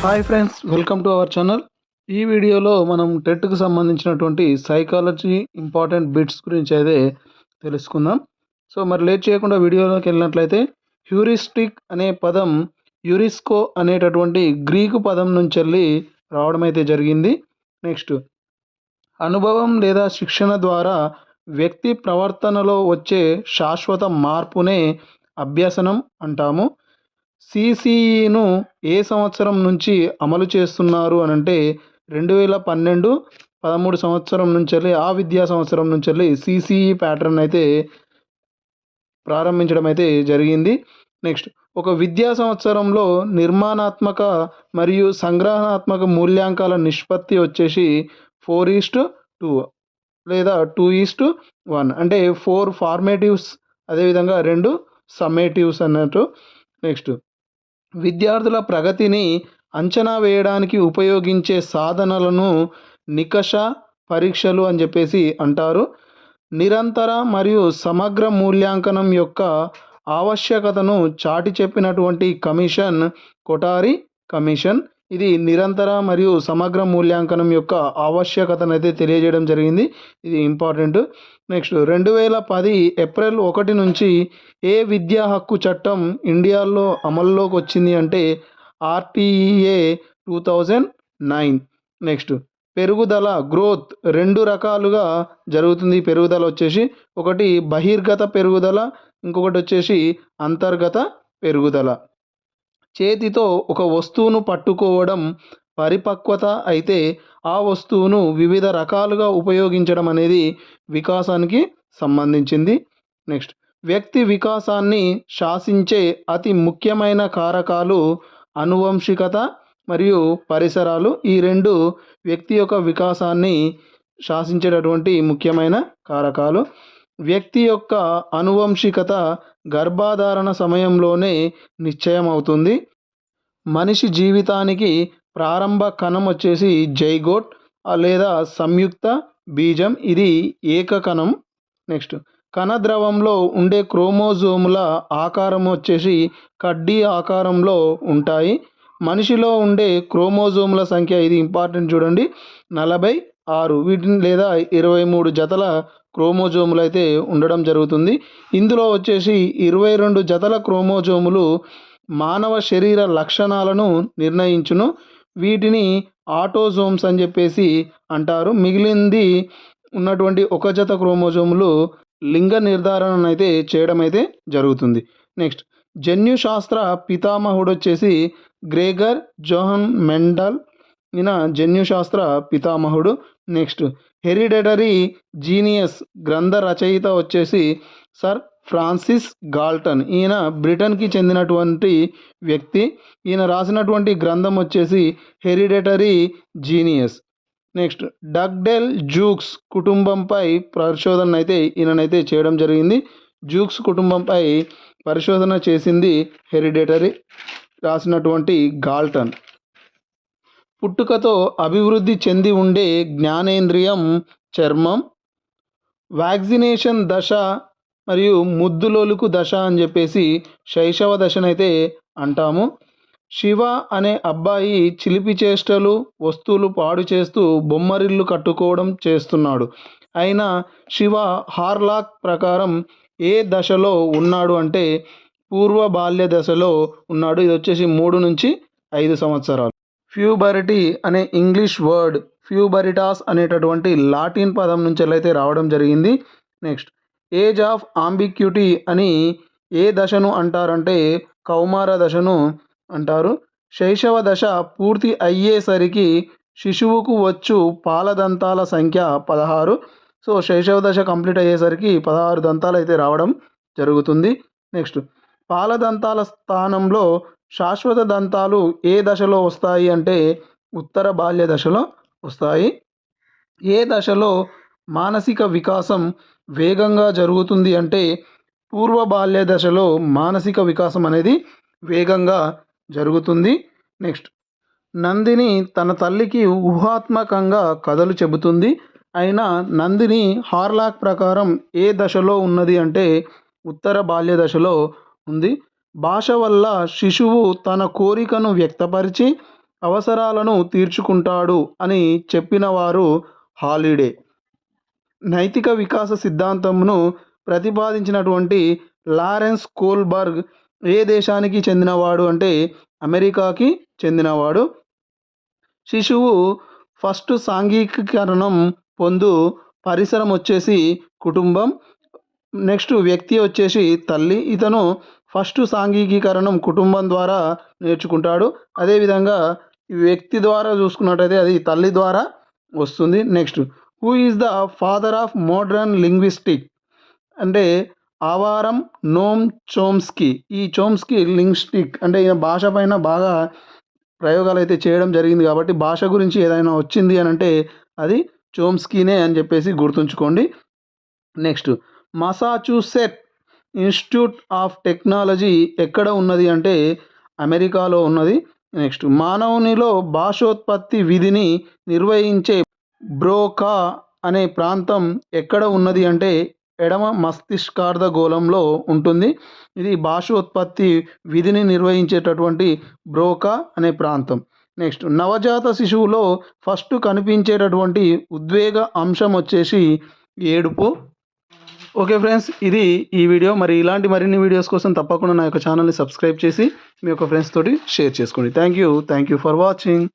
Hi friends, welcome to our channel. ఈ వీడియోలో మనం టెట్‌కి సంబంధించినటువంటి సైకాలజీ ఇంపార్టెంట్ బిట్స్ గురించి అయితే తెలుసుకుందాం. సో మరి లేట్ చేయకుండా వీడియోలోకి వెళ్ళినట్లయితే, హ్యూరిస్టిక్ అనే పదం యురిస్కో అనేటటువంటి గ్రీకు పదం నుంచెల్లి రావడం అయితే జరిగింది. నెక్స్ట్, అనుభవం లేదా శిక్షణ ద్వారా వ్యక్తి ప్రవర్తనలో వచ్చే శాశ్వత మార్పునే అభ్యసనం అంటాము. సిసిఈను ఏ సంవత్సరం నుంచి అమలు చేస్తున్నారు అని అంటే 2012, 13 సంవత్సరం నుంచెల్లి, ఆ విద్యా సంవత్సరం నుంచెల్లి సిసిఈ ప్యాటర్న్ అయితే ప్రారంభించడం అయితే జరిగింది. నెక్స్ట్, ఒక విద్యా సంవత్సరంలో నిర్మాణాత్మక మరియు సంగ్రహణాత్మక మూల్యాంకాల నిష్పత్తి వచ్చేసి 4:2 లేదా 2:1, అంటే 4 ఫార్మేటివ్స్, అదేవిధంగా 2 సమ్మేటివ్స్ అన్నట్టు. నెక్స్ట్, విద్యార్థుల ప్రగతిని అంచనా వేయడానికి ఉపయోగించే సాధనలను నికష పరీక్షలు అని చెప్పేసి అంటారు. నిరంతర మరియు సమగ్ర మూల్యాంకనం యొక్క ఆవశ్యకతను చాటి చెప్పినటువంటి కమిషన్ కొఠారి కమిషన్. ఇది నిరంతర మరియు సమగ్ర మూల్యాంకనం యొక్క ఆవశ్యకతను అయితే తెలియజేయడం జరిగింది. ఇది ఇంపార్టెంట్. నెక్స్ట్, 2010 ఏప్రిల్ 1 నుంచి ఏ విద్యా హక్కు చట్టం ఇండియాలో అమల్లోకి వచ్చింది అంటే ఆర్టీఈఏ 2009. నెక్స్ట్, పెరుగుదల గ్రోత్ 2 రకాలుగా జరుగుతుంది. పెరుగుదల వచ్చేసి ఒకటి బహిర్గత పెరుగుదల, ఇంకొకటి వచ్చేసి అంతర్గత పెరుగుదల. చేతితో ఒక వస్తువును పట్టుకోవడం పరిపక్వత అయితే, ఆ వస్తువును వివిధ రకాలుగా ఉపయోగించడం అనేది వికాసానికి సంబంధించింది. నెక్స్ట్, వ్యక్తి వికాసాన్ని శాసించే అతి ముఖ్యమైన కారకాలు ఆనువంశికత మరియు పరిసరాలు. ఈ రెండు వ్యక్తి యొక్క వికాసాన్ని శాసించేటటువంటి ముఖ్యమైన కారకాలు. వ్యక్తి యొక్క ఆనువంశికత గర్భధారణ సమయంలోనే నిశ్చయం అవుతుంది. మనిషి జీవితానికి ప్రారంభ కణం వచ్చేసి జైగోట్ లేదా సంయుక్త బీజం, ఇది ఏక కణం. నెక్స్ట్, కణద్రవంలో ఉండే క్రోమోజోముల ఆకారం వచ్చేసి కడ్డీ ఆకారంలో ఉంటాయి. మనిషిలో ఉండే క్రోమోజోముల సంఖ్య, ఇది ఇంపార్టెంట్ చూడండి, 46. వీటిని లేదా 23 జతల క్రోమోజోములు అయితే ఉండడం జరుగుతుంది. ఇందులో వచ్చేసి 22 జతల క్రోమోజోములు మానవ శరీర లక్షణాలను నిర్ణయించును. వీటిని ఆటోజోమ్స్ అని చెప్పేసి అంటారు. మిగిలింది ఉన్నటువంటి ఒక జత క్రోమోజోములు లింగ నిర్ధారణ అయితే చేయడం అయితే జరుగుతుంది. నెక్స్ట్, జన్యుశాస్త్ర పితామహుడు వచ్చేసి గ్రెగర్ జోహన్ మెండల్. ఈయన జన్యుశాస్త్ర పితామహుడు. నెక్స్ట్, హెరిడిటరీ జీనియస్ గ్రంథ రచయిత వచ్చేసి సర్ ఫ్రాన్సిస్ గాల్టన్. ఈయన బ్రిటన్కి చెందినటువంటి వ్యక్తి. ఈయన రాసినటువంటి గ్రంథం వచ్చేసి హెరిడిటరీ జీనియస్. నెక్స్ట్, డగ్డెల్ జూక్స్ కుటుంబంపై పరిశోధన అయితే ఈయననైతే చేయడం జరిగింది. జూక్స్ కుటుంబంపై పరిశోధన చేసింది హెరిడిటరీ రాసినటువంటి గాల్టన్. పుట్టుకతో అభివృద్ధి చెంది ఉండే జ్ఞానేంద్రియం చర్మం. వ్యాక్సినేషన్ దశ మరియు ముద్దులోలుకు దశ అని చెప్పేసి శైశవ దశనైతే అంటాము. శివ అనే అబ్బాయి చిలిపి చేష్టలు, వస్తువులు పాడు చేస్తూ బొమ్మరిల్లు కట్టుకోవడం చేస్తున్నాడు. అయినా శివ హార్లాక్ ప్రకారం ఏ దశలో ఉన్నాడు అంటే పూర్వ బాల్య దశలో ఉన్నాడు. ఇది వచ్చేసి 3 నుంచి 5 సంవత్సరాలు. ఫ్యూబరిటీ అనే ఇంగ్లీష్ వర్డ్ ఫ్యూబరిటాస్ అనేటటువంటి లాటిన్ పదం నుంచి అయితే రావడం జరిగింది. నెక్స్ట్, ఏజ్ ఆఫ్ ఆంబిక్యూటీ అని ఏ దశను అంటారంటే కౌమార దశను అంటారు. శైశవ దశ పూర్తి అయ్యేసరికి శిశువుకు వచ్చు పాలదంతాల సంఖ్య 16. సో శైశవ దశ కంప్లీట్ అయ్యేసరికి 16 దంతాలు అయితే రావడం జరుగుతుంది. నెక్స్ట్, పాలదంతాల స్థానంలో శాశ్వత దంతాలు ఏ దశలో వస్తాయి అంటే ఉత్తర బాల్య దశలో వస్తాయి. ఏ దశలో మానసిక వికాసం వేగంగా జరుగుతుంది అంటే పూర్వ బాల్య దశలో మానసిక వికాసం అనేది వేగంగా జరుగుతుంది. నెక్స్ట్, నందిని తన తల్లికి ఊహాత్మకంగా కథలు చెబుతుంది. అయినా నందిని హార్లాక్ ప్రకారం ఏ దశలో ఉన్నది అంటే ఉత్తర బాల్య దశలో ఉంది. భాష వల్ల శిశువు తన కోరికను వ్యక్తపరిచి అవసరాలను తీర్చుకుంటాడు అని చెప్పిన వారు హాలిడే. నైతిక వికాస సిద్ధాంతంను ప్రతిపాదించినటువంటి లారెన్స్ కోల్బర్గ్ ఏ దేశానికి చెందినవాడు అంటే అమెరికాకి చెందినవాడు. శిశువు ఫస్ట్ సాంఘికీకరణం పొందు పరిసరం వచ్చేసి కుటుంబం, నెక్స్ట్ వ్యక్తి వచ్చేసి తల్లి. ఇతను ఫస్ట్ సాంఘికీకరణం కుటుంబం ద్వారా నేర్చుకుంటాడు. అదేవిధంగా ఈ వ్యక్తి ద్వారా చూసుకున్నట్టయితే అది తల్లి ద్వారా వస్తుంది. Next, who is the father of modern linguistic అంటే ఆవారం నోమ్ చోమ్స్కీ. ఈ చోమ్స్కీ లింగ్విస్టిక్ అంటే ఈయన భాష పైన బాగా ప్రయోగాలు అయితే చేయడం జరిగింది కాబట్టి భాష గురించి ఏదైనా వచ్చింది అని అంటే అది చోమ్స్కీనే అని చెప్పేసి గుర్తుంచుకోండి. నెక్స్ట్, మసాచ్యూసెట్ ఇన్స్టిట్యూట్ ఆఫ్ టెక్నాలజీ ఎక్కడ ఉన్నది అంటే అమెరికాలో ఉన్నది. నెక్స్ట్, మానవునిలో భాషోత్పత్తి విధిని నిర్వహించే బ్రోకా అనే ప్రాంతం ఎక్కడ ఉన్నది అంటే ఎడమ మస్తిష్కార్ధ గోళంలో ఉంటుంది. ఇది భాషోత్పత్తి విధిని నిర్వహించేటటువంటి బ్రోకా అనే ప్రాంతం. నెక్స్ట్, నవజాత శిశువులో ఫస్ట్ కనిపించేటటువంటి ఉద్వేగ అంశం వచ్చేసి ఏడుపు. ఓకే ఫ్రెండ్స్, ఇది ఈ వీడియో. మరి ఇలాంటి మరిన్ని వీడియోస్ కోసం తప్పకుండా నా యొక్క ఛానల్ని సబ్స్క్రైబ్ చేసి మీ యొక్క ఫ్రెండ్స్ తోటి షేర్ చేసుకోండి. Thank you for watching.